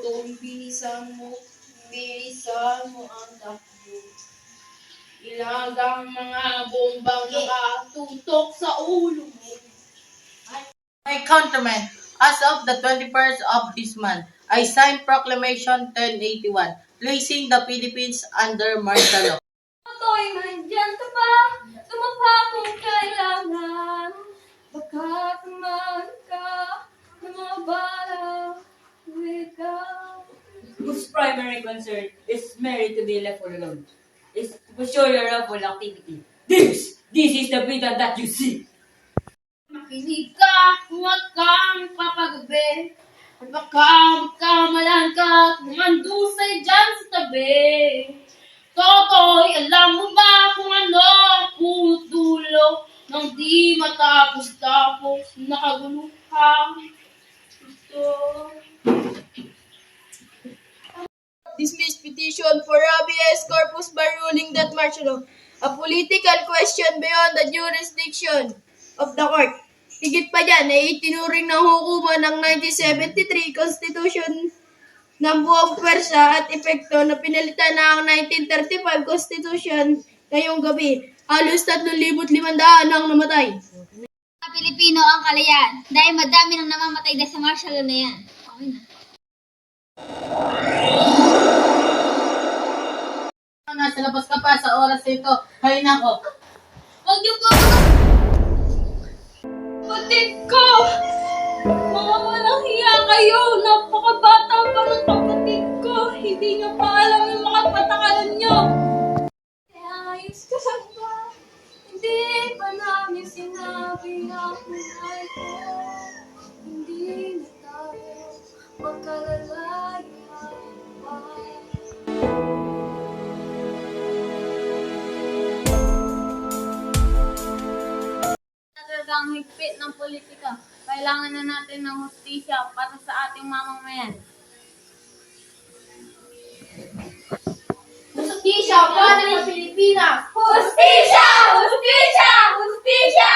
tuloy, bilisan mo ang takbo. Ilagang mga bombang nakatutok sa ulo mo. My countrymen, as of the 21st of this month, I signed Proclamation 1081, placing the Philippines under martial law. To'y nandyan ka ba? Tumapa kung kailangan. Baka tumahan ka ng mga bala. Whose primary concern is merely to be left all alone, is to show your lawful activity. This is the freedom that you see. Makinig ka, huwag kang papagabi. At baka magkamalan ka at mandusay dyan sa tabi. Totoy, alam mo ba kung ano ang punot dulo ng di matapos-tapos nakaguluhang ito? Dismiss petition for habeas corpus by ruling that martial law, a political question beyond the jurisdiction of the court. Higit pa dyan, ay itinuring ng hukuman ng 1973 Constitution ng buong pwersa at epekto na pinalitan ng 1935 Constitution ngayong gabi. Halos 3,500 ang namatay. Mga Pilipino ang kalayaan dahil madami nang namamatay dahil sa martial law na yan. Okay na. Nasa labas ka pa sa oras ito. Hay nako. Huwag niyo po! Kapatid ko! Mga walang hiya kayo! Napakabata pa ng kapatid ko! Hindi niyo pa alam yung mga patakalan niyo! Kaya ayos ka lang ba? Hindi pa namin sinabi ang buhay ko. Hindi na tayo magkalalayan pa. Talagang higpit ng politika. Kailangan na natin ng hustisya para sa ating mamamayan. Hustisya para sa Pilipinas! Hustisya! Hustisya! Hustisya!